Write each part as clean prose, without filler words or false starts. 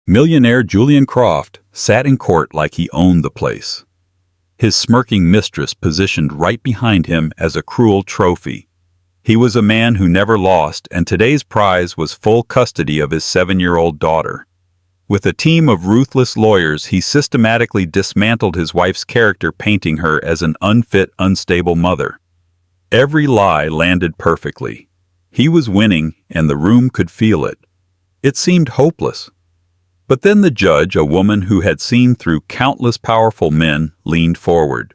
Millionaire Julian Croft sat in court like he owned the place. His smirking mistress positioned right behind him as a cruel trophy. He was a man who never lost, and today's prize was full custody of his 7-year-old daughter. With a team of ruthless lawyers, he systematically dismantled his wife's character, painting her as an unfit, unstable mother. Every lie landed perfectly. He was winning, and the room could feel it. It seemed hopeless. But then the judge, a woman who had seen through countless powerful men, leaned forward.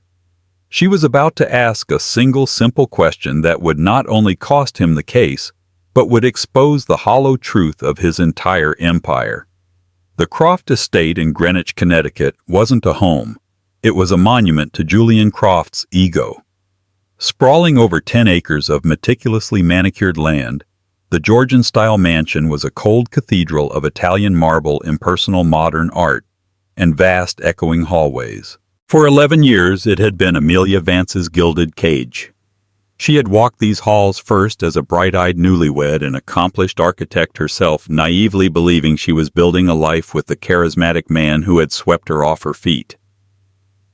She was about to ask a single simple question that would not only cost him the case, but would expose the hollow truth of his entire empire. The Croft estate in Greenwich, Connecticut wasn't a home. It was a monument to Julian Croft's ego. Sprawling over 10 acres of meticulously manicured land, the Georgian-style mansion was a cold cathedral of Italian marble, impersonal modern art, and vast echoing hallways. For 11 years it had been Amelia Vance's gilded cage. She had walked these halls first as a bright-eyed newlywed and accomplished architect herself, naively believing she was building a life with the charismatic man who had swept her off her feet.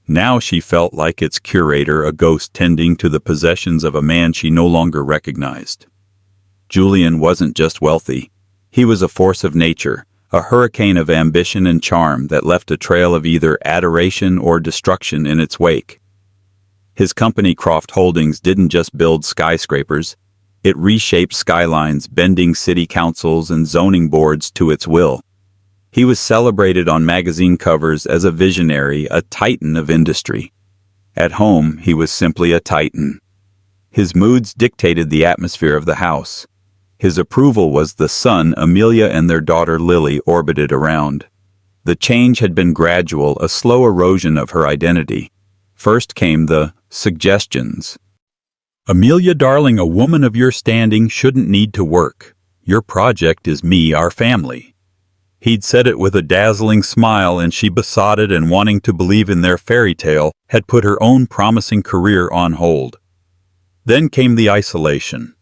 Now she felt like its curator, a ghost tending to the possessions of a man she no longer recognized. Julian wasn't just wealthy. He was a force of nature, a hurricane of ambition and charm that left a trail of either adoration or destruction in its wake. His company, Croft Holdings, didn't just build skyscrapers. It reshaped skylines, bending city councils and zoning boards to its will. He was celebrated on magazine covers as a visionary, a titan of industry. At home, he was simply a titan. His moods dictated the atmosphere of the house. His approval was the sun Amelia and their daughter Lily orbited around. The change had been gradual, a slow erosion of her identity. First came the suggestions. "Amelia, darling, a woman of your standing shouldn't need to work. Your project is me, our family." He'd said it with a dazzling smile, and she, besotted and wanting to believe in their fairy tale, had put her own promising career on hold. Then came the isolation.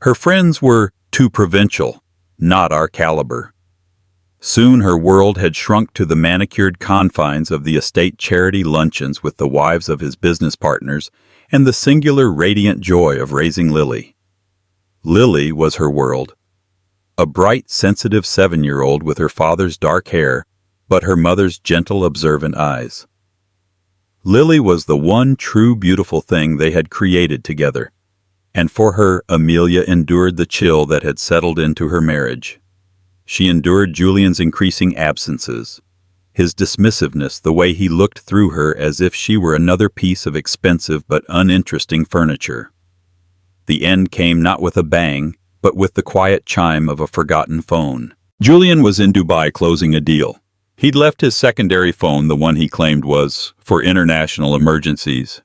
Her friends were too provincial, not our caliber. Soon her world had shrunk to the manicured confines of the estate charity luncheons with the wives of his business partners and the singular radiant joy of raising Lily. Lily was her world. A bright, sensitive 7-year-old with her father's dark hair, but her mother's gentle, observant eyes. Lily was the one true beautiful thing they had created together, and for her, Amelia endured the chill that had settled into her marriage. She endured Julian's increasing absences, his dismissiveness, the way he looked through her as if she were another piece of expensive but uninteresting furniture. The end came not with a bang, but with the quiet chime of a forgotten phone. Julian was in Dubai closing a deal. He'd left his secondary phone, the one he claimed was for international emergencies,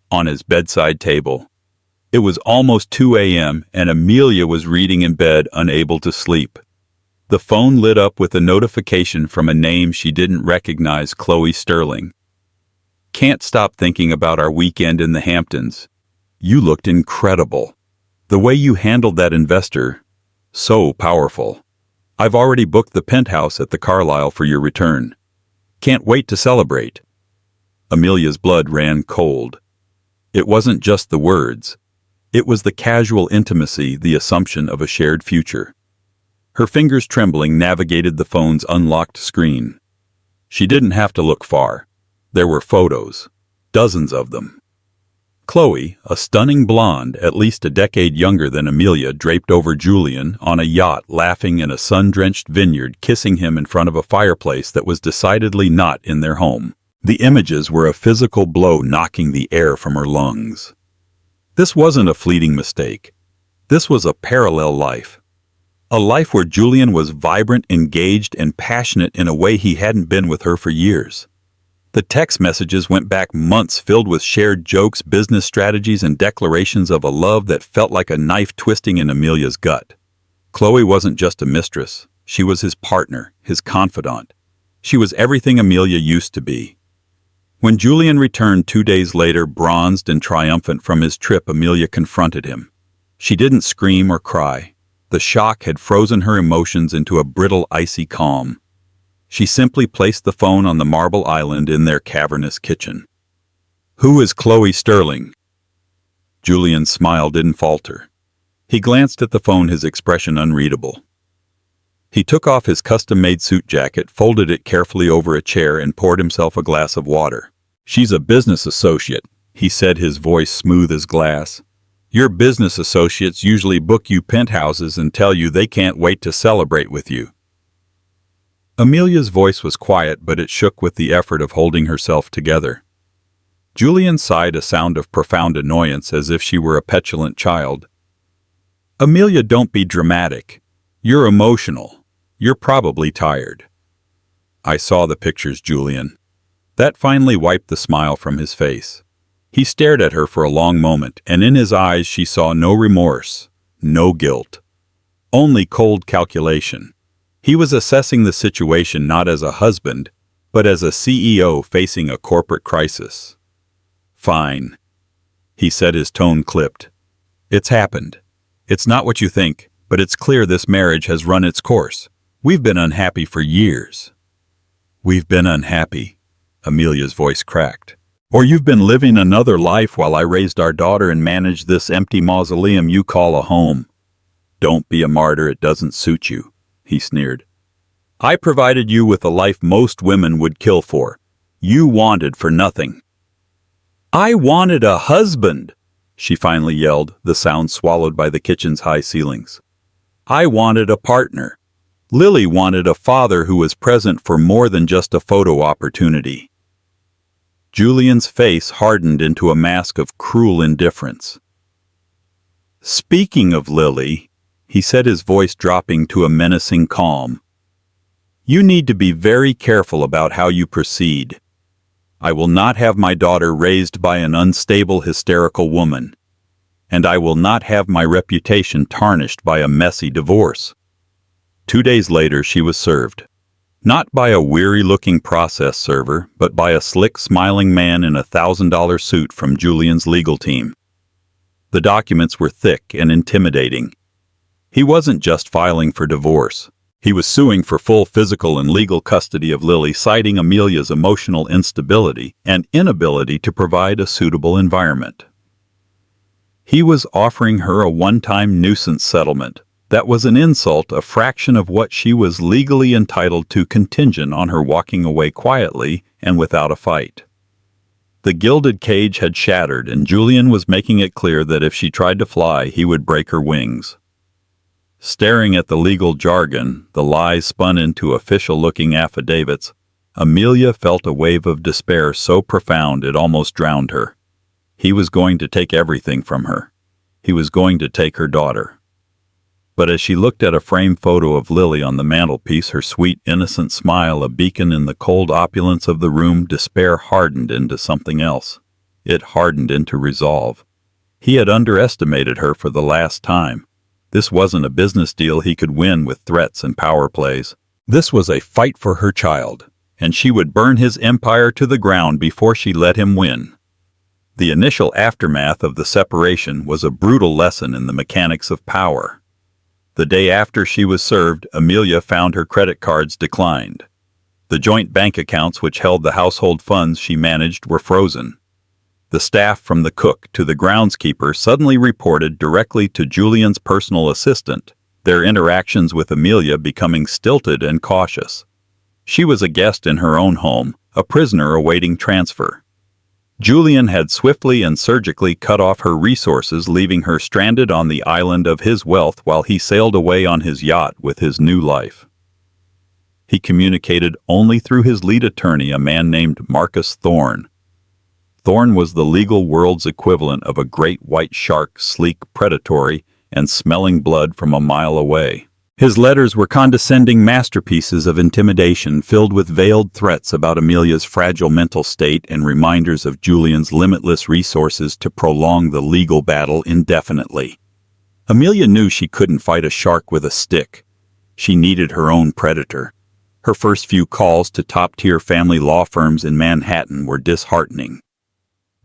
on his bedside table. It was almost 2 a.m., and Amelia was reading in bed, unable to sleep. The phone lit up with a notification from a name she didn't recognize, Chloe Sterling. "Can't stop thinking about our weekend in the Hamptons. You looked incredible. The way you handled that investor, so powerful. I've already booked the penthouse at the Carlisle for your return. Can't wait to celebrate." Amelia's blood ran cold. It wasn't just the words. It was the casual intimacy, the assumption of a shared future. Her fingers trembling navigated the phone's unlocked screen. She didn't have to look far. There were photos, dozens of them. Chloe, a stunning blonde, at least a decade younger than Amelia, draped over Julian, on a yacht, laughing in a sun-drenched vineyard, kissing him in front of a fireplace that was decidedly not in their home. The images were a physical blow, knocking the air from her lungs. This wasn't a fleeting mistake. This was a parallel life. A life where Julian was vibrant, engaged, and passionate in a way he hadn't been with her for years. The text messages went back months, filled with shared jokes, business strategies, and declarations of a love that felt like a knife twisting in Amelia's gut. Chloe wasn't just a mistress. She was his partner, his confidant. She was everything Amelia used to be. When Julian returned 2 days later, bronzed and triumphant from his trip, Amelia confronted him. She didn't scream or cry. The shock had frozen her emotions into a brittle, icy calm. She simply placed the phone on the marble island in their cavernous kitchen. "Who is Chloe Sterling?" Julian's smile didn't falter. He glanced at the phone, his expression unreadable. He took off his custom-made suit jacket, folded it carefully over a chair, and poured himself a glass of water. "She's a business associate," he said, his voice smooth as glass. "Your business associates usually book you penthouses and tell you they can't wait to celebrate with you." Amelia's voice was quiet, but it shook with the effort of holding herself together. Julian sighed, a sound of profound annoyance, as if she were a petulant child. "Amelia, don't be dramatic. You're emotional. You're probably tired." "I saw the pictures, Julian." That finally wiped the smile from his face. He stared at her for a long moment, and in his eyes she saw no remorse, no guilt, only cold calculation. He was assessing the situation not as a husband, but as a CEO facing a corporate crisis. "Fine," he said, his tone clipped. "It's happened. It's not what you think, but it's clear this marriage has run its course. We've been unhappy for years." "We've been unhappy," Amelia's voice cracked. "Or you've been living another life while I raised our daughter and managed this empty mausoleum you call a home. Don't be a martyr, it doesn't suit you," he sneered. "I provided you with a life most women would kill for. You wanted for nothing." "I wanted a husband," she finally yelled, the sound swallowed by the kitchen's high ceilings. "I wanted a partner. Lily wanted a father who was present for more than just a photo opportunity." Julian's face hardened into a mask of cruel indifference. "Speaking of Lily," he said, his voice dropping to a menacing calm, "you need to be very careful about how you proceed. I will not have my daughter raised by an unstable, hysterical woman, and I will not have my reputation tarnished by a messy divorce." 2 days later she was served. Not by a weary-looking process server, but by a slick, smiling man in a $1,000 suit from Julian's legal team. The documents were thick and intimidating. He wasn't just filing for divorce. He was suing for full physical and legal custody of Lily, citing Amelia's emotional instability and inability to provide a suitable environment. He was offering her a one-time nuisance settlement that was an insult, a fraction of what she was legally entitled to, contingent on her walking away quietly and without a fight. The gilded cage had shattered, and Julian was making it clear that if she tried to fly, he would break her wings. Staring at the legal jargon, the lies spun into official-looking affidavits, Amelia felt a wave of despair so profound it almost drowned her. He was going to take everything from her. He was going to take her daughter. But as she looked at a framed photo of Lily on the mantelpiece, her sweet, innocent smile a beacon in the cold opulence of the room, despair hardened into something else. It hardened into resolve. He had underestimated her for the last time. This wasn't a business deal he could win with threats and power plays. This was a fight for her child, and she would burn his empire to the ground before she let him win. The initial aftermath of the separation was a brutal lesson in the mechanics of power. The day after she was served, Amelia found her credit cards declined. The joint bank accounts which held the household funds she managed were frozen. The staff, from the cook to the groundskeeper, suddenly reported directly to Julian's personal assistant, their interactions with Amelia becoming stilted and cautious. She was a guest in her own home, a prisoner awaiting transfer. Julian had swiftly and surgically cut off her resources, leaving her stranded on the island of his wealth while he sailed away on his yacht with his new life. He communicated only through his lead attorney, a man named Marcus Thorne. Thorne was the legal world's equivalent of a great white shark, sleek, predatory, and smelling blood from a mile away. His letters were condescending masterpieces of intimidation, filled with veiled threats about Amelia's fragile mental state and reminders of Julian's limitless resources to prolong the legal battle indefinitely. Amelia knew she couldn't fight a shark with a stick. She needed her own predator. Her first few calls to top-tier family law firms in Manhattan were disheartening.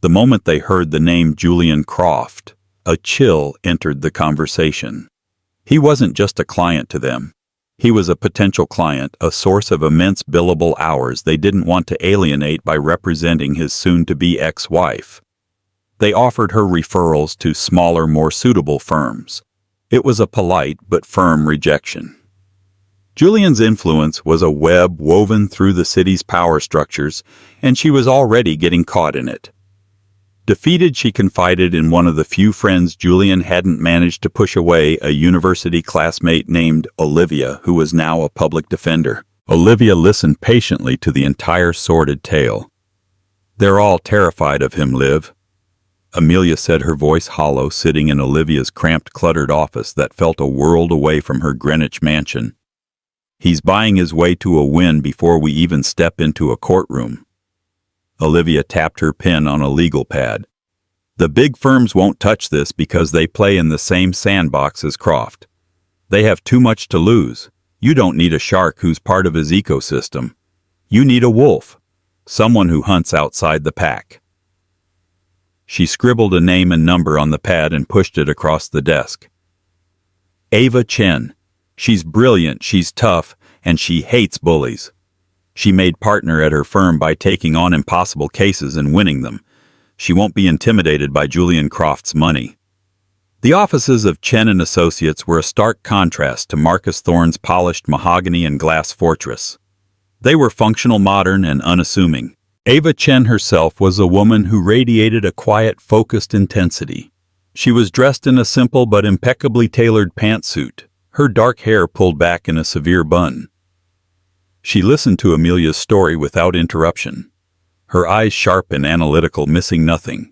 The moment they heard the name Julian Croft, a chill entered the conversation. He wasn't just a client to them. He was a potential client, a source of immense billable hours they didn't want to alienate by representing his soon-to-be ex-wife. They offered her referrals to smaller, more suitable firms. It was a polite but firm rejection. Julian's influence was a web woven through the city's power structures, and she was already getting caught in it. Defeated, she confided in one of the few friends Julian hadn't managed to push away, a university classmate named Olivia, who was now a public defender. Olivia listened patiently to the entire sordid tale. "They're all terrified of him, Liv," Amelia said, her voice hollow, sitting in Olivia's cramped, cluttered office that felt a world away from her Greenwich mansion. "He's buying his way to a win before we even step into a courtroom." Olivia tapped her pen on a legal pad. "The big firms won't touch this because they play in the same sandbox as Croft. They have too much to lose. You don't need a shark who's part of his ecosystem. You need a wolf, someone who hunts outside the pack." She scribbled a name and number on the pad and pushed it across the desk. "Ava Chen. She's brilliant, she's tough, and she hates bullies. She made partner at her firm by taking on impossible cases and winning them. She won't be intimidated by Julian Croft's money." The offices of Chen and Associates were a stark contrast to Marcus Thorne's polished mahogany and glass fortress. They were functional, modern, and unassuming. Ava Chen herself was a woman who radiated a quiet, focused intensity. She was dressed in a simple but impeccably tailored pantsuit, her dark hair pulled back in a severe bun. She listened to Amelia's story without interruption, her eyes sharp and analytical, missing nothing.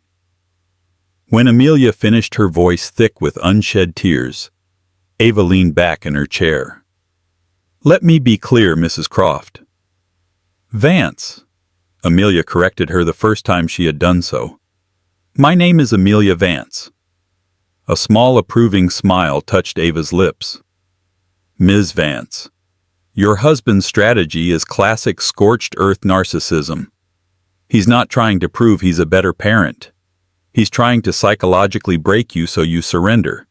When Amelia finished, her voice thick with unshed tears, Ava leaned back in her chair. "Let me be clear, Mrs. Croft." "Vance," Amelia corrected her the first time she had done so. "My name is Amelia Vance." A small approving smile touched Ava's lips. "Ms. Vance, your husband's strategy is classic scorched earth narcissism. He's not trying to prove he's a better parent. He's trying to psychologically break you so you surrender.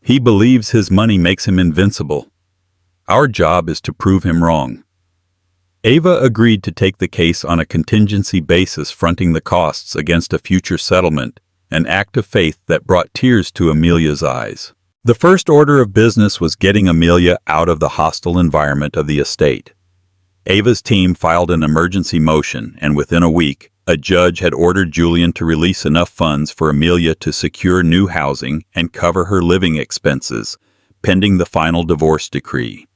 He believes his money makes him invincible. Our job is to prove him wrong." Ava agreed to take the case on a contingency basis, fronting the costs against a future settlement, an act of faith that brought tears to Amelia's eyes. The first order of business was getting Amelia out of the hostile environment of the estate. Ava's team filed an emergency motion, and within a week, a judge had ordered Julian to release enough funds for Amelia to secure new housing and cover her living expenses, pending the final divorce decree.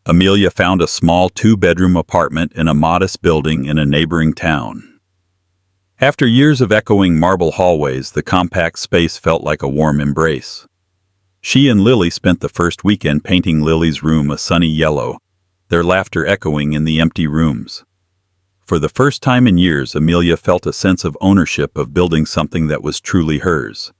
Amelia found a small 2-bedroom apartment in a modest building in a neighboring town. After years of echoing marble hallways, the compact space felt like a warm embrace. She and Lily spent the first weekend painting Lily's room a sunny yellow, their laughter echoing in the empty rooms. For the first time in years, Amelia felt a sense of ownership of building something that was truly hers.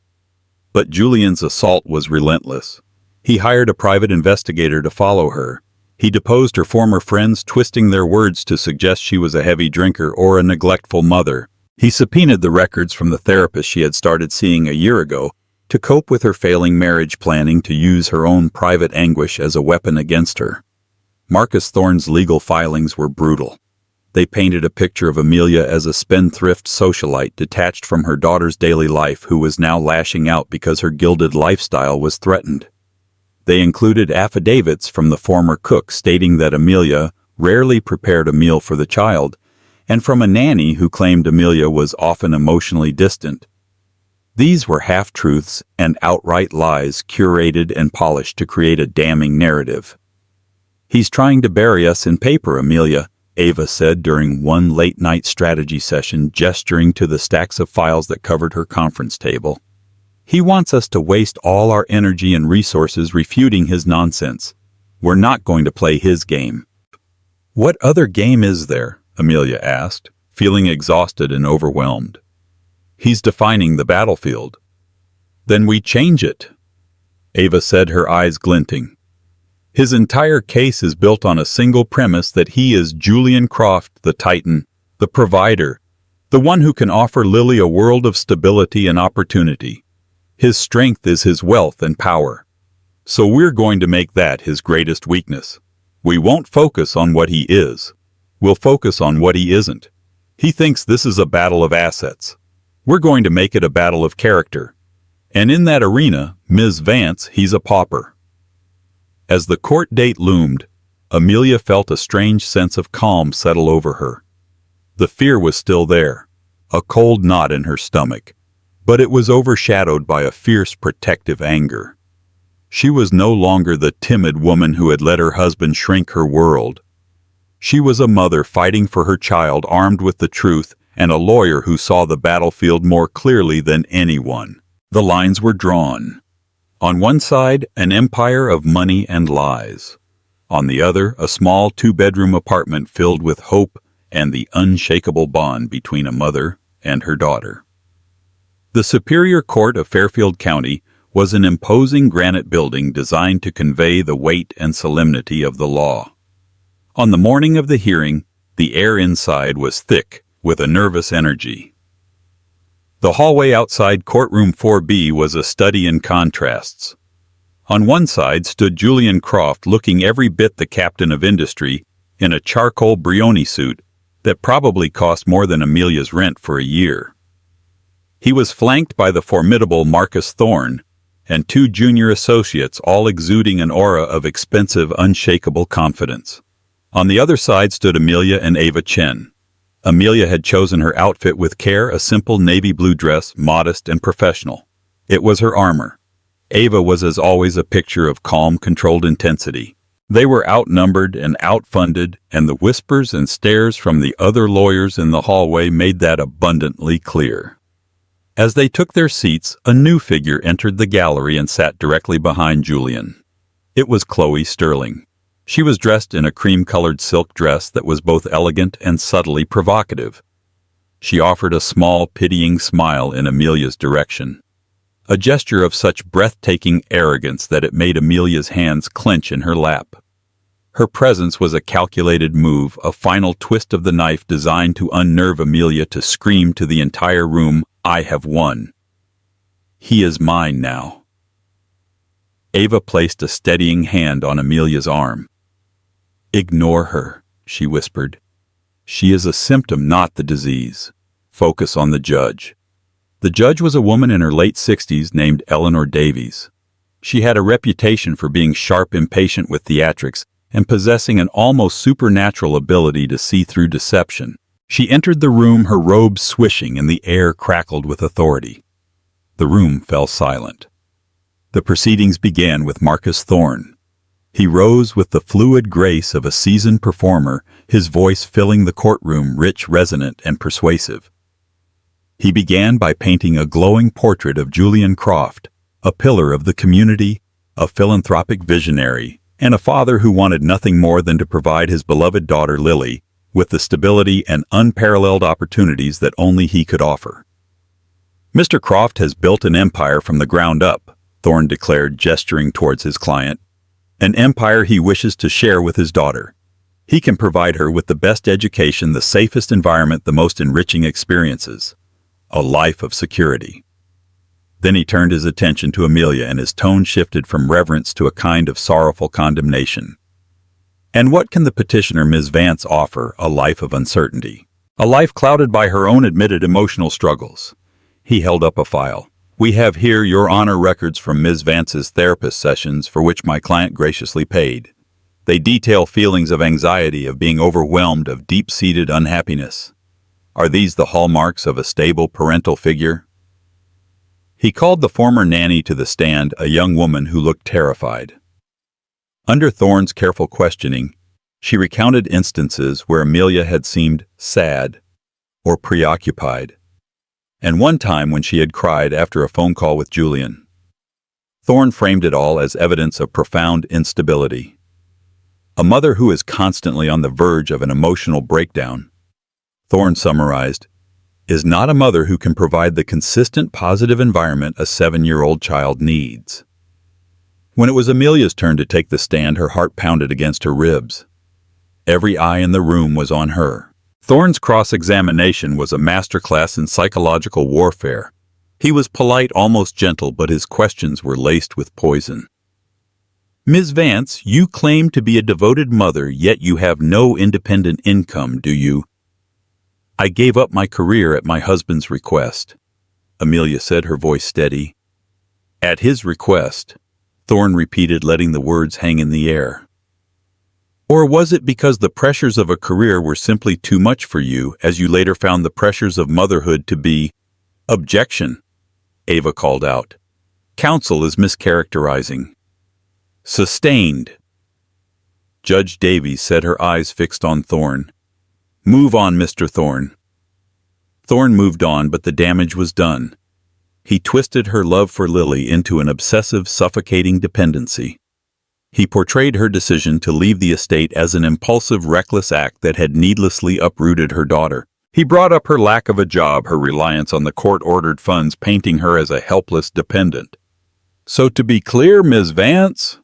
But Julian's assault was relentless. He hired a private investigator to follow her. He deposed her former friends, twisting their words to suggest she was a heavy drinker or a neglectful mother. He subpoenaed the records from the therapist she had started seeing a year ago to cope with her failing marriage, planning to use her own private anguish as a weapon against her. Marcus Thorne's legal filings were brutal. They painted a picture of Amelia as a spendthrift socialite detached from her daughter's daily life, who was now lashing out because her gilded lifestyle was threatened. They included affidavits from the former cook stating that Amelia rarely prepared a meal for the child, and from a nanny who claimed Amelia was often emotionally distant. These were half-truths and outright lies, curated and polished to create a damning narrative. "He's trying to bury us in paper, Amelia," Ava said during one late-night strategy session, gesturing to the stacks of files that covered her conference table. "He wants us to waste all our energy and resources refuting his nonsense. We're not going to play his game." "What other game is there?" Amelia asked, feeling exhausted and overwhelmed. "He's defining the battlefield." "Then we change it," Ava said, her eyes glinting. "His entire case is built on a single premise, that he is Julian Croft, the Titan, the provider, the one who can offer Lily a world of stability and opportunity. His strength is his wealth and power. So we're going to make that his greatest weakness. We won't focus on what he is. We'll focus on what he isn't. He thinks this is a battle of assets. We're going to make it a battle of character. And in that arena, Ms. Vance, he's a pauper." As the court date loomed, Amelia felt a strange sense of calm settle over her. The fear was still there, a cold knot in her stomach, but it was overshadowed by a fierce protective anger. She was no longer the timid woman who had let her husband shrink her world. She was a mother fighting for her child, armed with the truth, and a lawyer who saw the battlefield more clearly than anyone. The lines were drawn. On one side, an empire of money and lies. On the other, a small two-bedroom apartment filled with hope and the unshakable bond between a mother and her daughter. The Superior Court of Fairfield County was an imposing granite building designed to convey the weight and solemnity of the law. On the morning of the hearing, the air inside was thick with a nervous energy. The hallway outside courtroom 4B was a study in contrasts. On one side stood Julian Croft, looking every bit the captain of industry, in a charcoal Brioni suit that probably cost more than Amelia's rent for a year. He was flanked by the formidable Marcus Thorne and two junior associates, all exuding an aura of expensive, unshakable confidence. On the other side stood Amelia and Ava Chen. Amelia had chosen her outfit with care, a simple navy blue dress, modest and professional. It was her armor. Ava was as always a picture of calm, controlled intensity. They were outnumbered and outfunded, and the whispers and stares from the other lawyers in the hallway made that abundantly clear. As they took their seats, a new figure entered the gallery and sat directly behind Julian. It was Chloe Sterling. She was dressed in a cream-colored silk dress that was both elegant and subtly provocative. She offered a small, pitying smile in Amelia's direction, a gesture of such breathtaking arrogance that it made Amelia's hands clench in her lap. Her presence was a calculated move, a final twist of the knife designed to unnerve Amelia to scream to the entire room, "I have won. He is mine now." Ava placed a steadying hand on Amelia's arm. "Ignore her," she whispered. "She is a symptom, not the disease. Focus on the judge." The judge was a woman in her late 60s named Eleanor Davies. She had a reputation for being sharp, impatient with theatrics, and possessing an almost supernatural ability to see through deception. She entered the room, her robes swishing, and the air crackled with authority. The room fell silent. The proceedings began with Marcus Thorne. He rose with the fluid grace of a seasoned performer, his voice filling the courtroom, rich, resonant, and persuasive. He began by painting a glowing portrait of Julian Croft, a pillar of the community, a philanthropic visionary, and a father who wanted nothing more than to provide his beloved daughter Lily with the stability and unparalleled opportunities that only he could offer. "Mr. Croft has built an empire from the ground up," Thorne declared, gesturing towards his client. "An empire he wishes to share with his daughter. He can provide her with the best education, the safest environment, the most enriching experiences. A life of security." Then he turned his attention to Amelia, and his tone shifted from reverence to a kind of sorrowful condemnation. "And what can the petitioner, Ms. Vance, offer? A life of uncertainty. A life clouded by her own admitted emotional struggles." He held up a file. "We have here, Your Honor, records from Ms. Vance's therapist sessions, for which my client graciously paid. They detail feelings of anxiety, of being overwhelmed, of deep-seated unhappiness. Are these the hallmarks of a stable parental figure?" He called the former nanny to the stand, a young woman who looked terrified. Under Thorne's careful questioning, she recounted instances where Amelia had seemed sad or preoccupied, and one time when she had cried after a phone call with Julian. Thorne framed it all as evidence of profound instability. A mother who is constantly on the verge of an emotional breakdown, Thorne summarized, is not a mother who can provide the consistent positive environment a 7-year-old child needs. When it was Amelia's turn to take the stand, her heart pounded against her ribs. Every eye in the room was on her. Thorne's cross-examination was a masterclass in psychological warfare. He was polite, almost gentle, but his questions were laced with poison. Ms. Vance, you claim to be a devoted mother, yet you have no independent income, do you? I gave up my career at my husband's request, Amelia said, her voice steady. At his request, Thorne repeated, letting the words hang in the air. Or was it because the pressures of a career were simply too much for you, as you later found the pressures of motherhood to be— Objection, Ava called out. Counsel is mischaracterizing. Sustained. Judge Davies said, her eyes fixed on Thorne. Move on, Mr. Thorne. Thorne moved on, but the damage was done. He twisted her love for Lily into an obsessive, suffocating dependency. He portrayed her decision to leave the estate as an impulsive, reckless act that had needlessly uprooted her daughter. He brought up her lack of a job, her reliance on the court-ordered funds, painting her as a helpless dependent. So to be clear, Ms. Vance,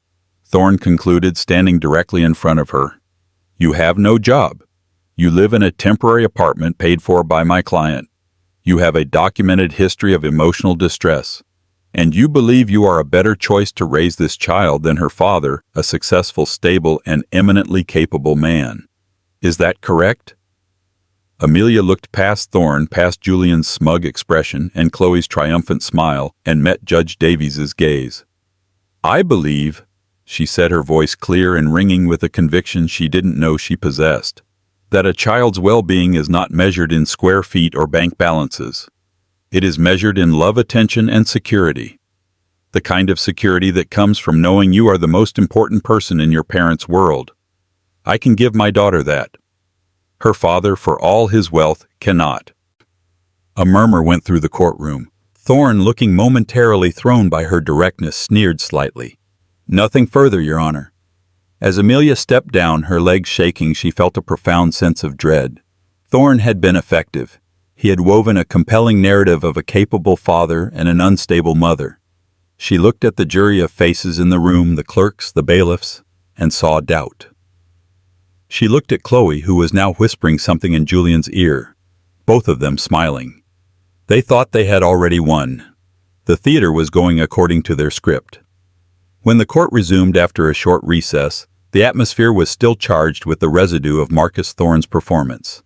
Thorne concluded, standing directly in front of her, you have no job. You live in a temporary apartment paid for by my client. You have a documented history of emotional distress. And you believe you are a better choice to raise this child than her father, a successful, stable, and eminently capable man. Is that correct? Amelia looked past Thorne, past Julian's smug expression and Chloe's triumphant smile, and met Judge Davies's gaze. I believe, she said, her voice clear and ringing with a conviction she didn't know she possessed, that a child's well-being is not measured in square feet or bank balances. It is measured in love, attention, and security. The kind of security that comes from knowing you are the most important person in your parents' world. I can give my daughter that. Her father, for all his wealth, cannot. A murmur went through the courtroom. Thorne, looking momentarily thrown by her directness, sneered slightly. Nothing further, Your Honor. As Amelia stepped down, her legs shaking, she felt a profound sense of dread. Thorne had been effective. He had woven a compelling narrative of a capable father and an unstable mother. She looked at the jury of faces in the room, the clerks, the bailiffs, and saw doubt. She looked at Chloe, who was now whispering something in Julian's ear, both of them smiling. They thought they had already won. The theater was going according to their script. When the court resumed after a short recess, the atmosphere was still charged with the residue of Marcus Thorne's performance.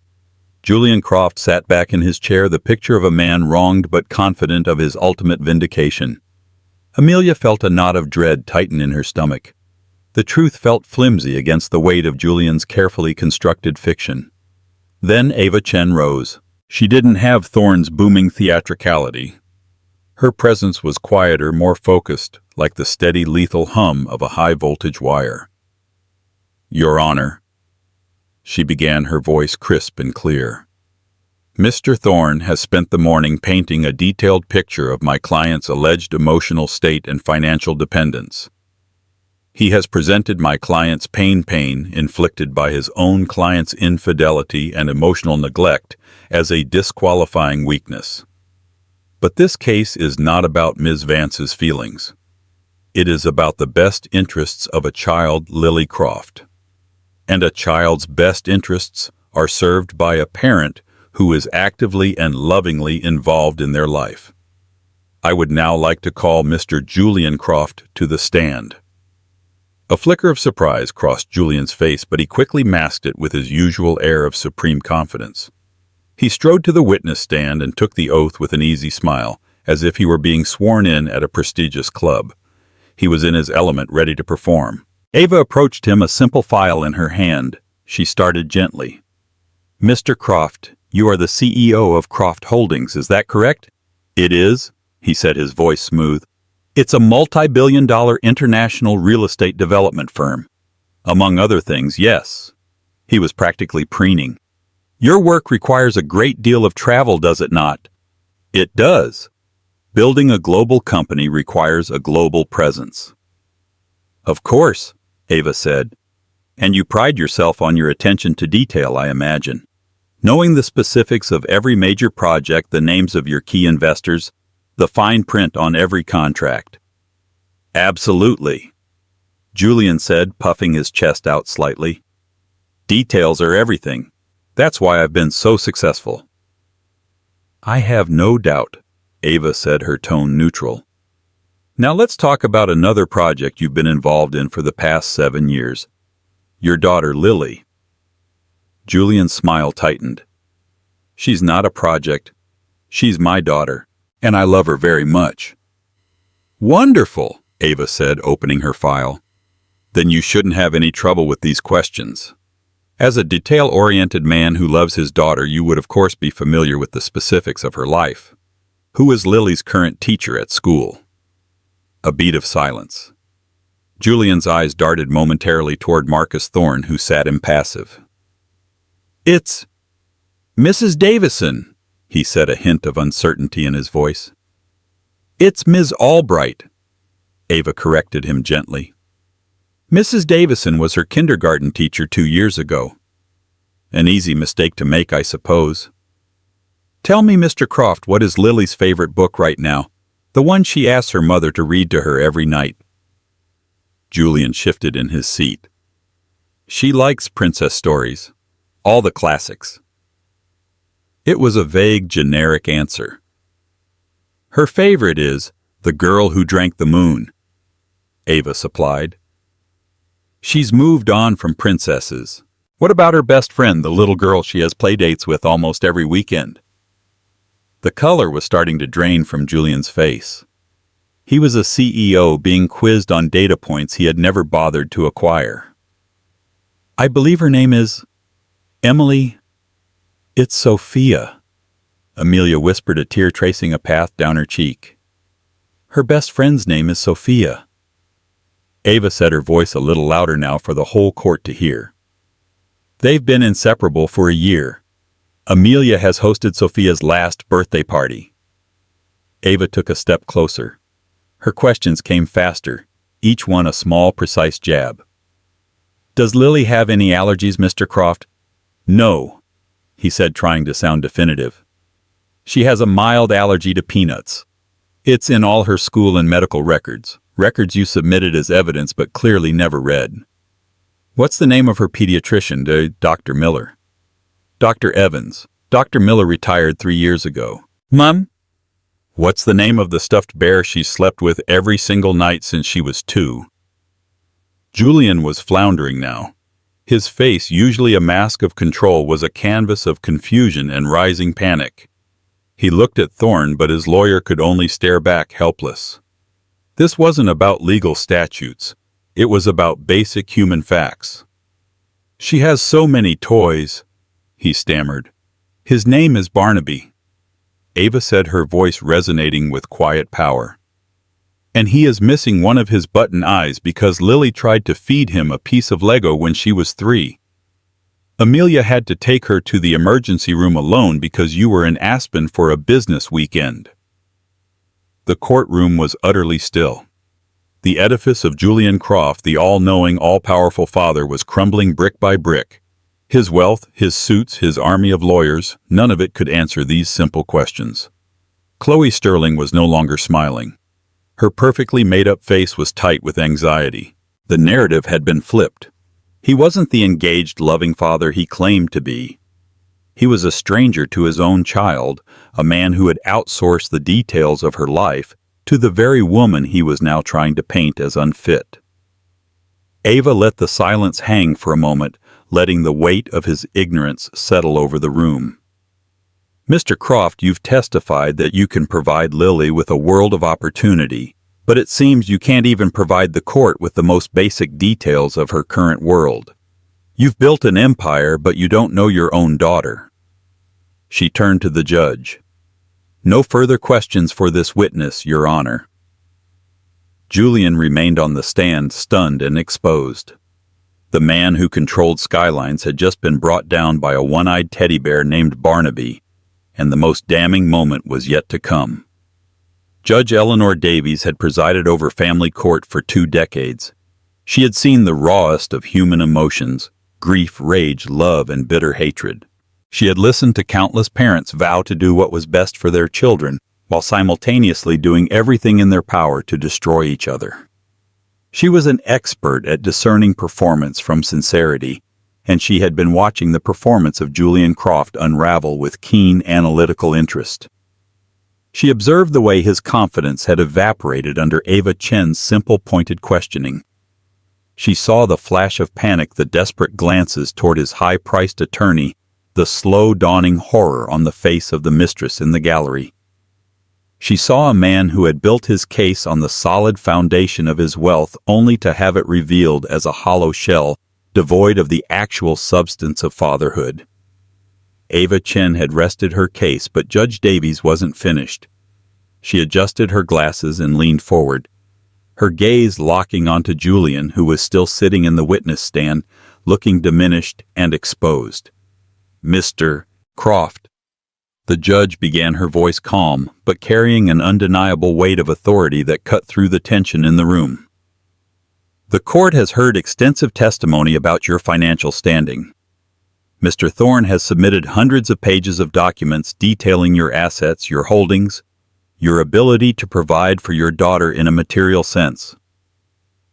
Julian Croft sat back in his chair, the picture of a man wronged but confident of his ultimate vindication. Amelia felt a knot of dread tighten in her stomach. The truth felt flimsy against the weight of Julian's carefully constructed fiction. Then Ava Chen rose. She didn't have Thorne's booming theatricality. Her presence was quieter, more focused, like the steady, lethal hum of a high-voltage wire. Your Honor, she began, her voice crisp and clear. Mr. Thorne has spent the morning painting a detailed picture of my client's alleged emotional state and financial dependence. He has presented my client's pain inflicted by his own client's infidelity and emotional neglect as a disqualifying weakness. But this case is not about Ms. Vance's feelings. It is about the best interests of a child, Lily Croft. And a child's best interests are served by a parent who is actively and lovingly involved in their life. I would now like to call Mr. Julian Croft to the stand. A flicker of surprise crossed Julian's face, but he quickly masked it with his usual air of supreme confidence. He strode to the witness stand and took the oath with an easy smile, as if he were being sworn in at a prestigious club. He was in his element, ready to perform. Ava approached him, a simple file in her hand. She started gently. Mr. Croft, you are the CEO of Croft Holdings, is that correct? It is, he said, his voice smooth. It's a multi-billion-dollar international real estate development firm. Among other things, yes. He was practically preening. Your work requires a great deal of travel, does it not? It does. Building a global company requires a global presence. Of course, Ava said. And you pride yourself on your attention to detail, I imagine. Knowing the specifics of every major project, the names of your key investors, the fine print on every contract. Absolutely, Julian said, puffing his chest out slightly. Details are everything. That's why I've been so successful. I have no doubt, Ava said, her tone neutral. Now let's talk about another project you've been involved in for the past 7 years. Your daughter, Lily. Julian's smile tightened. She's not a project. She's my daughter, and I love her very much. Wonderful, Ava said, opening her file. Then you shouldn't have any trouble with these questions. As a detail-oriented man who loves his daughter, you would of course be familiar with the specifics of her life. Who is Lily's current teacher at school? A beat of silence. Julian's eyes darted momentarily toward Marcus Thorne, who sat impassive. It's Mrs. Davison, he said, a hint of uncertainty in his voice. It's Ms. Albright, Ava corrected him gently. Mrs. Davison was her kindergarten teacher 2 years ago. An easy mistake to make, I suppose. Tell me, Mr. Croft, what is Lily's favorite book right now? The one she asks her mother to read to her every night. Julian shifted in his seat. She likes princess stories. All the classics. It was a vague, generic answer. Her favorite is The Girl Who Drank the Moon, Ava supplied. She's moved on from princesses. What about her best friend, the little girl she has playdates with almost every weekend? The color was starting to drain from Julian's face. He was a CEO being quizzed on data points he had never bothered to acquire. I believe her name is Emily. It's Sophia, Amelia whispered, a tear tracing a path down her cheek. Her best friend's name is Sophia. Ava said, her voice a little louder now for the whole court to hear. They've been inseparable for a year. Amelia has hosted Sophia's last birthday party. Ava took a step closer. Her questions came faster, each one a small, precise jab. Does Lily have any allergies, Mr. Croft? No, he said, trying to sound definitive. She has a mild allergy to peanuts. It's in all her school and medical records, records you submitted as evidence but clearly never read. What's the name of her pediatrician, Dr. Miller? Dr. Evans. Dr. Miller retired 3 years ago. Mom? What's the name of the stuffed bear she slept with every single night since she was 2? Julian was floundering now. His face, usually a mask of control, was a canvas of confusion and rising panic. He looked at Thorne, but his lawyer could only stare back, helpless. This wasn't about legal statutes. It was about basic human facts. She has so many toys, he stammered. His name is Barnaby, Ava said, her voice resonating with quiet power. And he is missing one of his button eyes because Lily tried to feed him a piece of Lego when she was 3. Amelia had to take her to the emergency room alone because you were in Aspen for a business weekend. The courtroom was utterly still. The edifice of Julian Croft, the all-knowing, all-powerful father, was crumbling brick by brick. His wealth, his suits, his army of lawyers, none of it could answer these simple questions. Chloe Sterling was no longer smiling. Her perfectly made-up face was tight with anxiety. The narrative had been flipped. He wasn't the engaged, loving father he claimed to be. He was a stranger to his own child, a man who had outsourced the details of her life to the very woman he was now trying to paint as unfit. Ava let the silence hang for a moment, letting the weight of his ignorance settle over the room. Mr. Croft, you've testified that you can provide Lily with a world of opportunity, but it seems you can't even provide the court with the most basic details of her current world. You've built an empire, but you don't know your own daughter. She turned to the judge. No further questions for this witness, Your Honor. Julian remained on the stand, stunned and exposed. The man who controlled Skylines had just been brought down by a one-eyed teddy bear named Barnaby, and the most damning moment was yet to come. Judge Eleanor Davies had presided over family court for 2 decades. She had seen the rawest of human emotions, grief, rage, love, and bitter hatred. She had listened to countless parents vow to do what was best for their children, while simultaneously doing everything in their power to destroy each other. She was an expert at discerning performance from sincerity, and she had been watching the performance of Julian Croft unravel with keen analytical interest. She observed the way his confidence had evaporated under Ava Chen's simple, pointed questioning. She saw the flash of panic, the desperate glances toward his high-priced attorney, the slow dawning horror on the face of the mistress in the gallery. She saw a man who had built his case on the solid foundation of his wealth only to have it revealed as a hollow shell, devoid of the actual substance of fatherhood. Ava Chen had rested her case, but Judge Davies wasn't finished. She adjusted her glasses and leaned forward, her gaze locking onto Julian, who was still sitting in the witness stand, looking diminished and exposed. "Mr. Croft." The judge began, her voice calm, but carrying an undeniable weight of authority that cut through the tension in the room. "The court has heard extensive testimony about your financial standing. Mr. Thorne has submitted hundreds of pages of documents detailing your assets, your holdings, your ability to provide for your daughter in a material sense.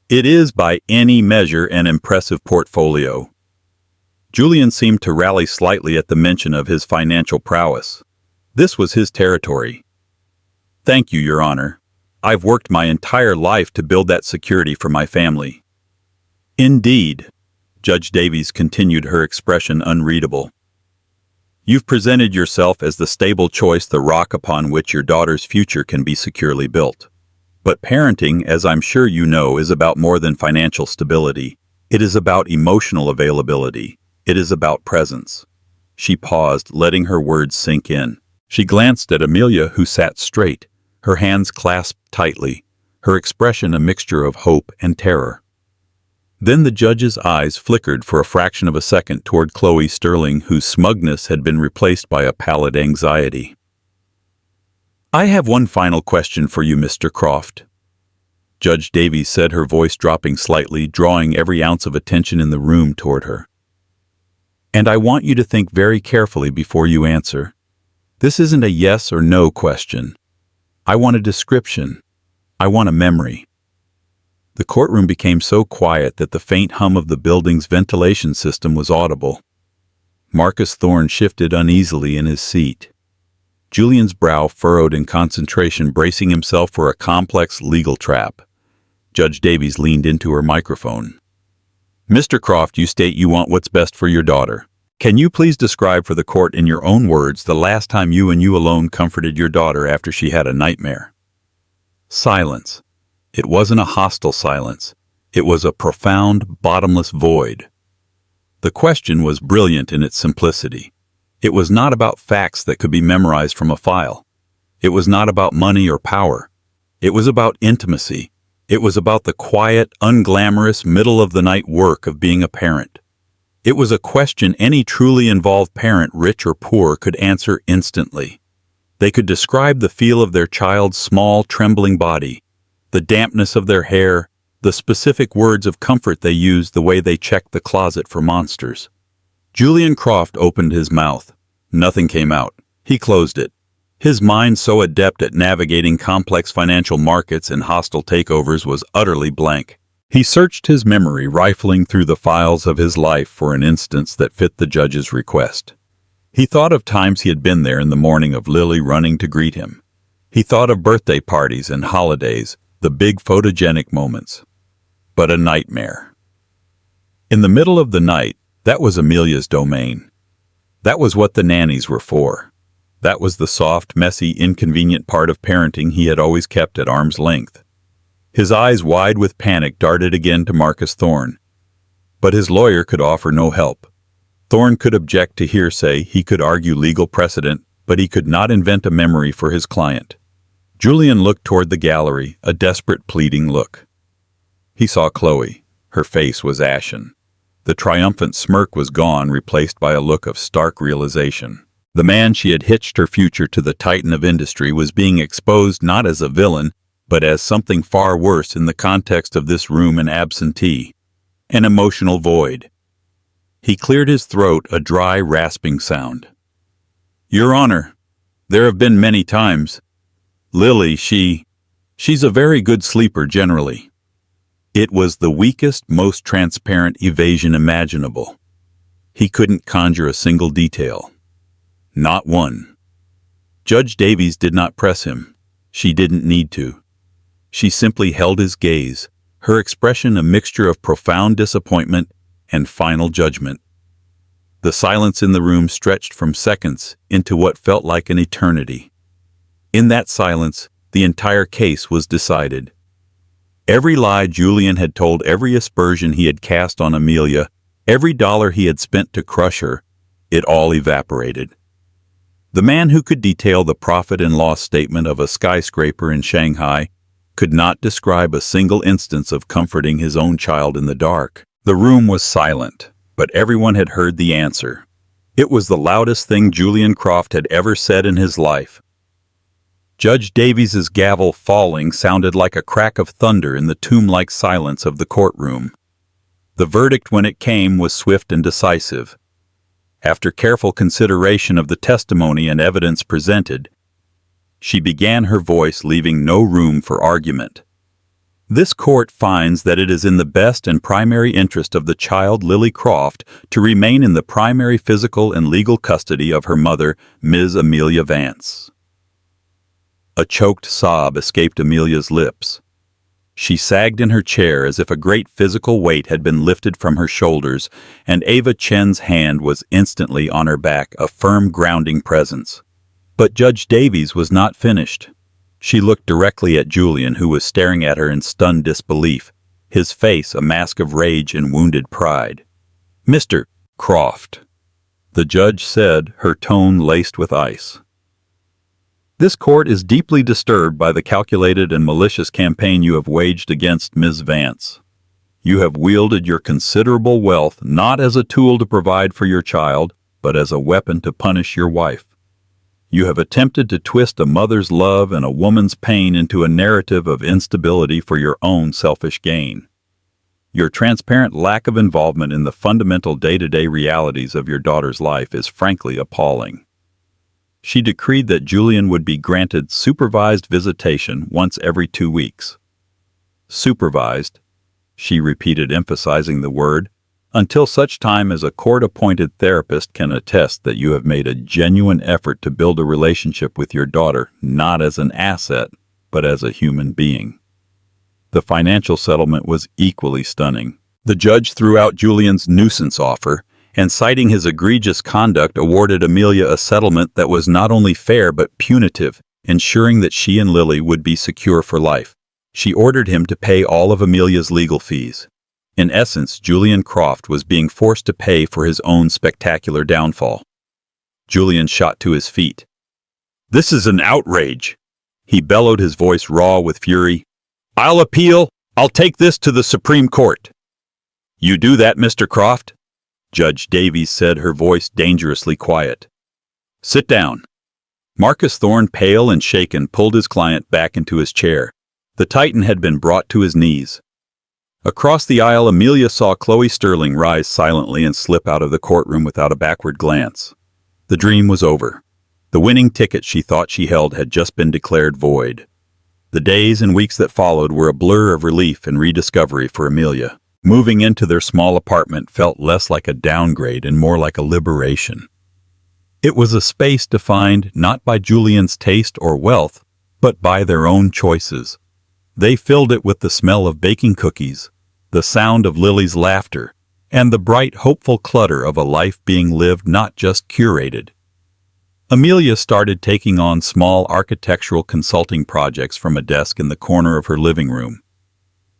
It is by any measure an impressive portfolio." Julian seemed to rally slightly at the mention of his financial prowess. This was his territory. "Thank you, Your Honor. I've worked my entire life to build that security for my family." "Indeed," Judge Davies continued, her expression unreadable. "You've presented yourself as the stable choice, the rock upon which your daughter's future can be securely built. But parenting, as I'm sure you know, is about more than financial stability. It is about emotional availability. It is about presence." She paused, letting her words sink in. She glanced at Amelia, who sat straight, her hands clasped tightly, her expression a mixture of hope and terror. Then the judge's eyes flickered for a fraction of a second toward Chloe Sterling, whose smugness had been replaced by a pallid anxiety. "I have one final question for you, Mr. Croft," Judge Davies said, her voice dropping slightly, drawing every ounce of attention in the room toward her. "And I want you to think very carefully before you answer. This isn't a yes or no question. I want a description. I want a memory." The courtroom became so quiet that the faint hum of the building's ventilation system was audible. Marcus Thorne shifted uneasily in his seat. Julian's brow furrowed in concentration, bracing himself for a complex legal trap. Judge Davies leaned into her microphone. "Mr. Croft, you state you want what's best for your daughter. Can you please describe for the court in your own words the last time you and you alone comforted your daughter after she had a nightmare?" Silence. It wasn't a hostile silence. It was a profound, bottomless void. The question was brilliant in its simplicity. It was not about facts that could be memorized from a file. It was not about money or power. It was about intimacy. It was about the quiet, unglamorous, middle-of-the-night work of being a parent. It was a question any truly involved parent, rich or poor, could answer instantly. They could describe the feel of their child's small, trembling body, the dampness of their hair, the specific words of comfort they used, the way they checked the closet for monsters. Julian Croft opened his mouth. Nothing came out. He closed it. His mind, so adept at navigating complex financial markets and hostile takeovers, was utterly blank. He searched his memory, rifling through the files of his life for an instance that fit the judge's request. He thought of times he had been there in the morning, of Lily running to greet him. He thought of birthday parties and holidays, the big photogenic moments. But a nightmare. In the middle of the night, that was Amelia's domain. That was what the nannies were for. That was the soft, messy, inconvenient part of parenting he had always kept at arm's length. His eyes, wide with panic, darted again to Marcus Thorne. But his lawyer could offer no help. Thorne could object to hearsay, he could argue legal precedent, but he could not invent a memory for his client. Julian looked toward the gallery, a desperate, pleading look. He saw Chloe. Her face was ashen. The triumphant smirk was gone, replaced by a look of stark realization. The man she had hitched her future to, the titan of industry, was being exposed not as a villain, but as something far worse in the context of this room, an absentee, an emotional void. He cleared his throat, a dry, rasping sound. "Your Honor, there have been many times. Lily, she's a very good sleeper generally." It was the weakest, most transparent evasion imaginable. He couldn't conjure a single detail. Not one. Judge Davies did not press him. She didn't need to. She simply held his gaze, her expression a mixture of profound disappointment and final judgment. The silence in the room stretched from seconds into what felt like an eternity. In that silence, the entire case was decided. Every lie Julian had told, every aspersion he had cast on Amelia, every dollar he had spent to crush her, it all evaporated. The man who could detail the profit and loss statement of a skyscraper in Shanghai could not describe a single instance of comforting his own child in the dark. The room was silent, but everyone had heard the answer. It was the loudest thing Julian Croft had ever said in his life. Judge Davies's gavel falling sounded like a crack of thunder in the tomb-like silence of the courtroom. The verdict, when it came, was swift and decisive. After careful consideration of the testimony and evidence presented, she began her voice, leaving no room for argument. This court finds that it is in the best and primary interest of the child Lily Croft to remain in the primary physical and legal custody of her mother, Ms. Amelia Vance. A choked sob escaped Amelia's lips. She sagged in her chair as if a great physical weight had been lifted from her shoulders, and Ava Chen's hand was instantly on her back, a firm, grounding presence. But Judge Davies was not finished. She looked directly at Julian, who was staring at her in stunned disbelief, his face a mask of rage and wounded pride. "Mr. Croft," the judge said, her tone laced with ice. "This court is deeply disturbed by the calculated and malicious campaign you have waged against Ms. Vance. You have wielded your considerable wealth not as a tool to provide for your child, but as a weapon to punish your wife. You have attempted to twist a mother's love and a woman's pain into a narrative of instability for your own selfish gain. Your transparent lack of involvement in the fundamental day-to-day realities of your daughter's life is frankly appalling." She decreed that Julian would be granted supervised visitation once every 2 weeks. "Supervised," she repeated, emphasizing the word, "until such time as a court-appointed therapist can attest that you have made a genuine effort to build a relationship with your daughter, not as an asset, but as a human being." The financial settlement was equally stunning. The judge threw out Julian's nuisance offer, and citing his egregious conduct, awarded Amelia a settlement that was not only fair but punitive, ensuring that she and Lily would be secure for life. She ordered him to pay all of Amelia's legal fees. In essence, Julian Croft was being forced to pay for his own spectacular downfall. Julian shot to his feet. "This is an outrage!" He bellowed, his voice raw with fury. "I'll appeal! I'll take this to the Supreme Court!" "You do that, Mr. Croft?" Judge Davies said, her voice dangerously quiet. "Sit down." Marcus Thorne, pale and shaken, pulled his client back into his chair. The Titan had been brought to his knees. Across the aisle, Amelia saw Chloe Sterling rise silently and slip out of the courtroom without a backward glance. The dream was over. The winning ticket she thought she held had just been declared void. The days and weeks that followed were a blur of relief and rediscovery for Amelia. Moving into their small apartment felt less like a downgrade and more like a liberation. It was a space defined not by Julian's taste or wealth, but by their own choices. They filled it with the smell of baking cookies, the sound of Lily's laughter, and the bright, hopeful clutter of a life being lived, not just curated. Amelia started taking on small architectural consulting projects from a desk in the corner of her living room.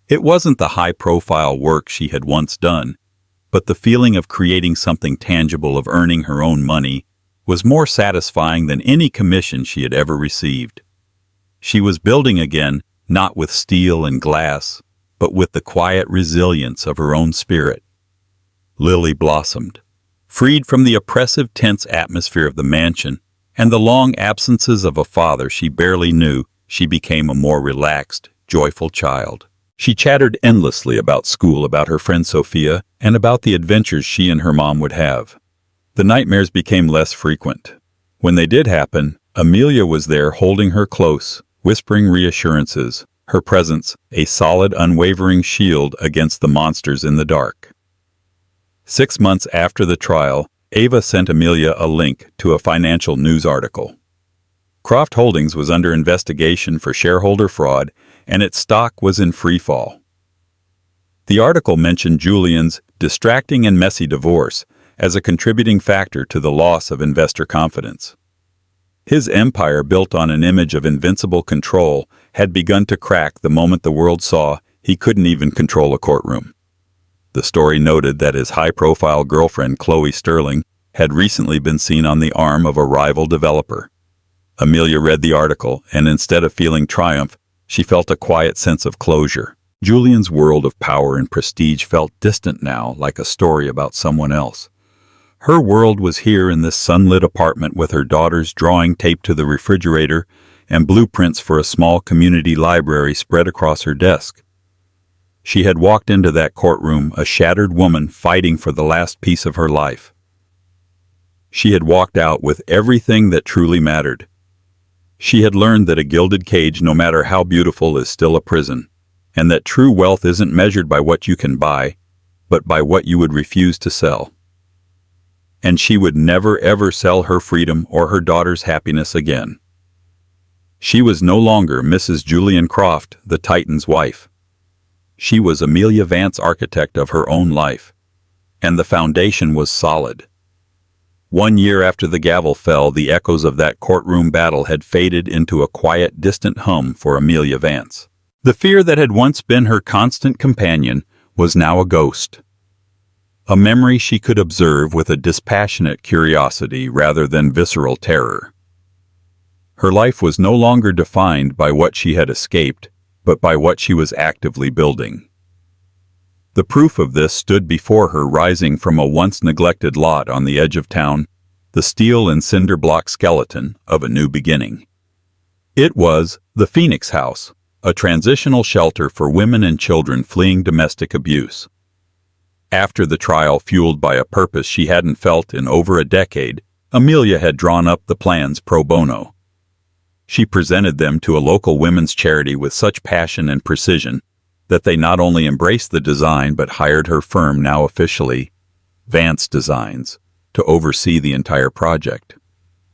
It wasn't the high-profile work she had once done, but the feeling of creating something tangible, of earning her own money, was more satisfying than any commission she had ever received. She was building again, not with steel and glass, but with the quiet resilience of her own spirit. Lily blossomed. Freed from the oppressive, tense atmosphere of the mansion and the long absences of a father she barely knew, she became a more relaxed, joyful child. She chattered endlessly about school, about her friend Sophia, and about the adventures she and her mom would have. The nightmares became less frequent. When they did happen, Amelia was there, holding her close, whispering reassurances, her presence a solid, unwavering shield against the monsters in the dark. 6 months after the trial, Ava sent Amelia a link to a financial news article. Croft Holdings was under investigation for shareholder fraud, and its stock was in free fall. The article mentioned Julian's distracting and messy divorce as a contributing factor to the loss of investor confidence. His empire, built on an image of invincible control, had begun to crack the moment the world saw he couldn't even control a courtroom. The story noted that his high-profile girlfriend, Chloe Sterling, had recently been seen on the arm of a rival developer. Amelia read the article, and instead of feeling triumph, she felt a quiet sense of closure. Julian's world of power and prestige felt distant now, like a story about someone else. Her world was here in this sunlit apartment with her daughter's drawing taped to the refrigerator and blueprints for a small community library spread across her desk. She had walked into that courtroom a shattered woman fighting for the last piece of her life. She had walked out with everything that truly mattered. She had learned that a gilded cage, no matter how beautiful, is still a prison, and that true wealth isn't measured by what you can buy, but by what you would refuse to sell. And she would never ever sell her freedom or her daughter's happiness again. She was no longer Mrs. Julian Croft, the Titan's wife. She was Amelia Vance, architect of her own life, and the foundation was solid. 1 year after the gavel fell, the echoes of that courtroom battle had faded into a quiet, distant hum for Amelia Vance. The fear that had once been her constant companion was now a ghost. A memory she could observe with a dispassionate curiosity rather than visceral terror. Her life was no longer defined by what she had escaped, but by what she was actively building. The proof of this stood before her, rising from a once neglected lot on the edge of town, the steel and cinder block skeleton of a new beginning. It was the Phoenix House, a transitional shelter for women and children fleeing domestic abuse. After the trial, fueled by a purpose she hadn't felt in over a decade, Amelia had drawn up the plans pro bono. She presented them to a local women's charity with such passion and precision that they not only embraced the design but hired her firm, now officially Vance Designs, to oversee the entire project.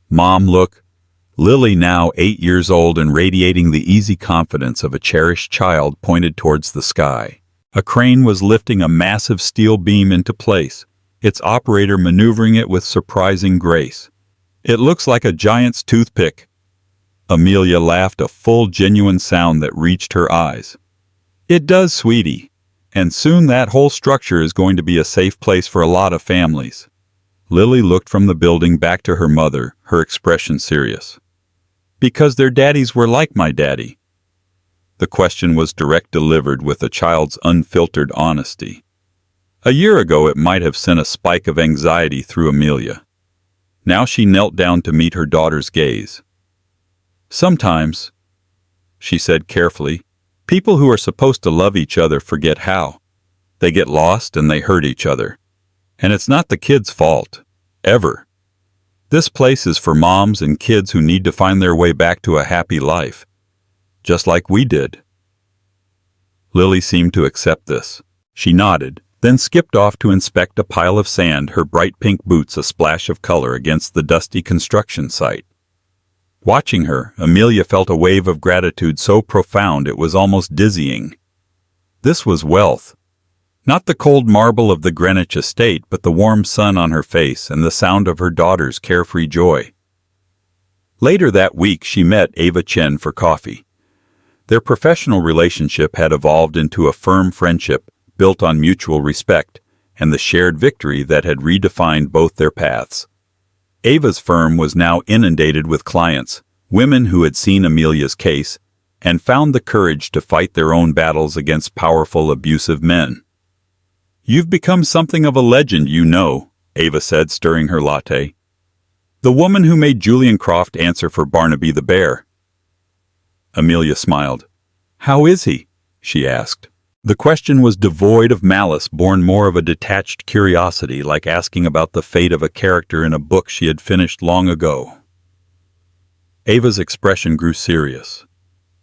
Mom, look. Lily, now 8 years old and radiating the easy confidence of a cherished child, pointed towards the sky. A crane was lifting a massive steel beam into place, its operator maneuvering it with surprising grace. It looks like a giant's toothpick. Amelia laughed, a full, genuine sound that reached her eyes. It does, sweetie. And soon that whole structure is going to be a safe place for a lot of families. Lily looked from the building back to her mother, her expression serious. Because their daddies were like my daddy. The question was direct, delivered with a child's unfiltered honesty. A year ago it might have sent a spike of anxiety through Amelia. Now she knelt down to meet her daughter's gaze. Sometimes, she said carefully, people who are supposed to love each other forget how. They get lost and they hurt each other. And it's not the kids' fault. Ever. This place is for moms and kids who need to find their way back to a happy life. Just like we did. Lily seemed to accept this. She nodded, then skipped off to inspect a pile of sand, her bright pink boots a splash of color against the dusty construction site. Watching her, Amelia felt a wave of gratitude so profound it was almost dizzying. This was wealth. Not the cold marble of the Greenwich estate, but the warm sun on her face and the sound of her daughter's carefree joy. Later that week she met Ava Chen for coffee. Their professional relationship had evolved into a firm friendship built on mutual respect and the shared victory that had redefined both their paths. Ava's firm was now inundated with clients, women who had seen Amelia's case and found the courage to fight their own battles against powerful, abusive men. "You've become something of a legend, you know," Ava said, stirring her latte. "The woman who made Julian Croft answer for Barnaby the bear." Amelia smiled. "How is he?" she asked. The question was devoid of malice, born more of a detached curiosity, like asking about the fate of a character in a book she had finished long ago. Ava's expression grew serious.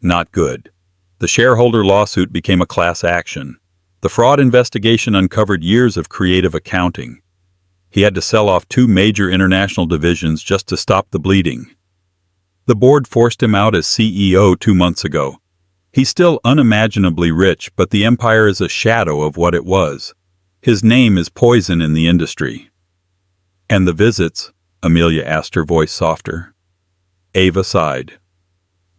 Not good. The shareholder lawsuit became a class action. The fraud investigation uncovered years of creative accounting. He had to sell off 2 major international divisions just to stop the bleeding. The board forced him out as CEO 2 months ago. He's still unimaginably rich, but the empire is a shadow of what it was. His name is poison in the industry. And the visits? Amelia asked, her voice softer. Ava sighed.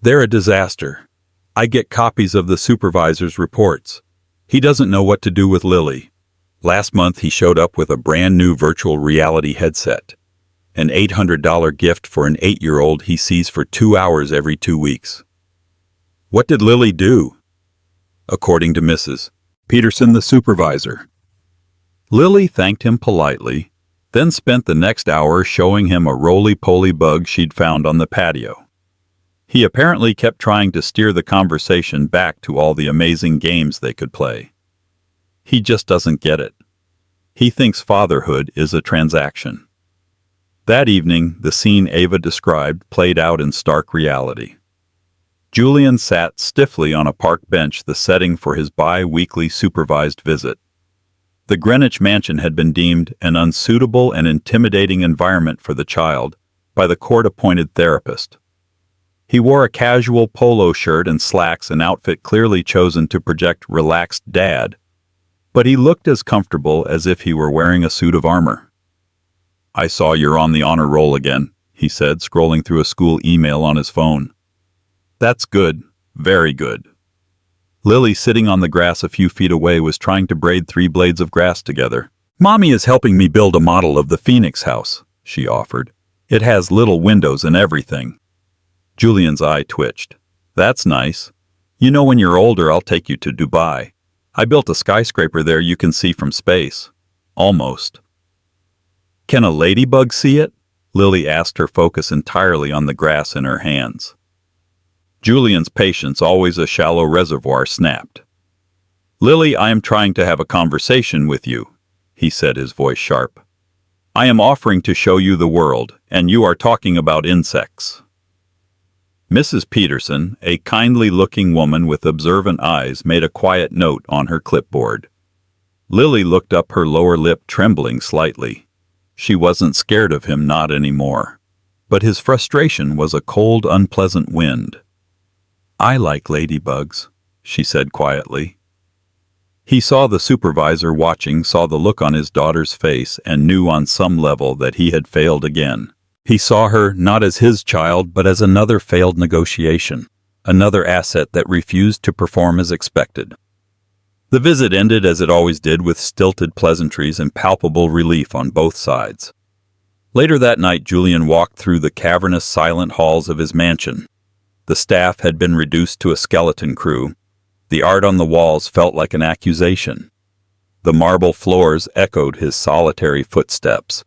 They're a disaster. I get copies of the supervisor's reports. He doesn't know what to do with Lily. Last month he showed up with a brand new virtual reality headset. An $800 gift for an 8-year-old he sees for 2 hours every 2 weeks. What did Lily do? According to Mrs. Peterson, the supervisor. Lily thanked him politely, then spent the next hour showing him a roly-poly bug she'd found on the patio. He apparently kept trying to steer the conversation back to all the amazing games they could play. He just doesn't get it. He thinks fatherhood is a transaction. That evening, the scene Ava described played out in stark reality. Julian sat stiffly on a park bench, the setting for his bi-weekly supervised visit. The Greenwich mansion had been deemed an unsuitable and intimidating environment for the child by the court-appointed therapist. He wore a casual polo shirt and slacks, an outfit clearly chosen to project relaxed dad, but he looked as comfortable as if he were wearing a suit of armor. I saw you're on the honor roll again, he said, scrolling through a school email on his phone. That's good, very good. Lily, sitting on the grass a few feet away, was trying to braid 3 blades of grass together. Mommy is helping me build a model of the Phoenix house, she offered. It has little windows and everything. Julian's eye twitched. That's nice. You know, when you're older, I'll take you to Dubai. I built a skyscraper there you can see from space. Almost. Can a ladybug see it? Lily asked, her focus entirely on the grass in her hands. Julian's patience, always a shallow reservoir, snapped. Lily, I am trying to have a conversation with you, he said, his voice sharp. I am offering to show you the world, and you are talking about insects. Mrs. Peterson, a kindly-looking woman with observant eyes, made a quiet note on her clipboard. Lily looked up, her lower lip trembling slightly. She wasn't scared of him, not anymore. But his frustration was a cold, unpleasant wind. I like ladybugs, she said quietly. He saw the supervisor watching, saw the look on his daughter's face, and knew on some level that he had failed again. He saw her not as his child, but as another failed negotiation, another asset that refused to perform as expected. The visit ended as it always did, with stilted pleasantries and palpable relief on both sides. Later that night, Julian walked through the cavernous, silent halls of his mansion. The staff had been reduced to a skeleton crew. The art on the walls felt like an accusation. The marble floors echoed his solitary footsteps.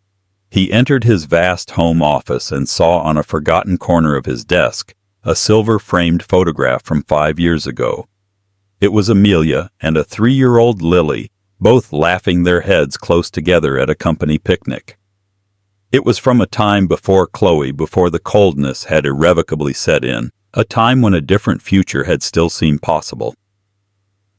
He entered his vast home office and saw on a forgotten corner of his desk a silver-framed photograph from 5 years ago. It was Amelia and a 3-year-old Lily, both laughing their heads close together at a company picnic. It was from a time before Chloe, before the coldness had irrevocably set in, a time when a different future had still seemed possible.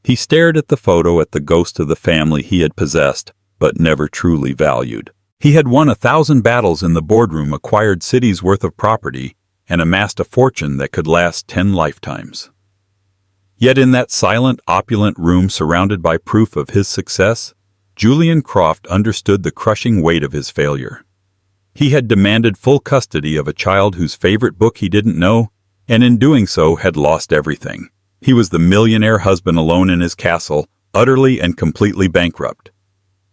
He stared at the photo, at the ghost of the family he had possessed, but never truly valued. He had won 1,000 battles in the boardroom, acquired cities' worth of property, and amassed a fortune that could last 10 lifetimes. Yet in that silent, opulent room, surrounded by proof of his success, Julian Croft understood the crushing weight of his failure. He had demanded full custody of a child whose favorite book he didn't know, and in doing so had lost everything. He was the millionaire husband alone in his castle, utterly and completely bankrupt.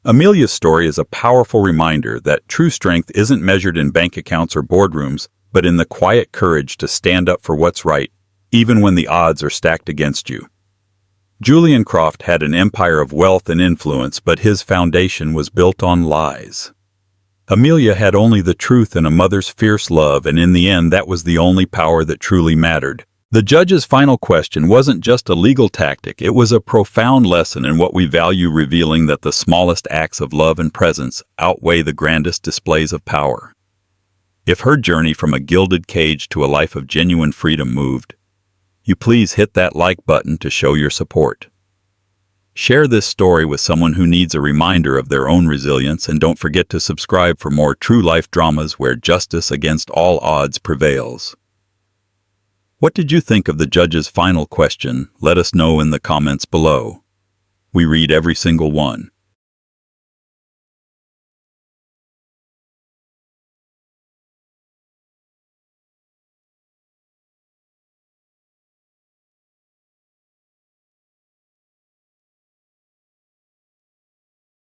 Amelia's story is a powerful reminder that true strength isn't measured in bank accounts or boardrooms, but in the quiet courage to stand up for what's right, even when the odds are stacked against you. Julian Croft had an empire of wealth and influence, but his foundation was built on lies. Amelia had only the truth and a mother's fierce love, and in the end that was the only power that truly mattered. The judge's final question wasn't just a legal tactic, it was a profound lesson in what we value, revealing that the smallest acts of love and presence outweigh the grandest displays of power. If her journey from a gilded cage to a life of genuine freedom moved you, please hit that like button to show your support. Share this story with someone who needs a reminder of their own resilience, and don't forget to subscribe for more true life dramas where justice against all odds prevails. What did you think of the judge's final question? Let us know in the comments below. We read every single one.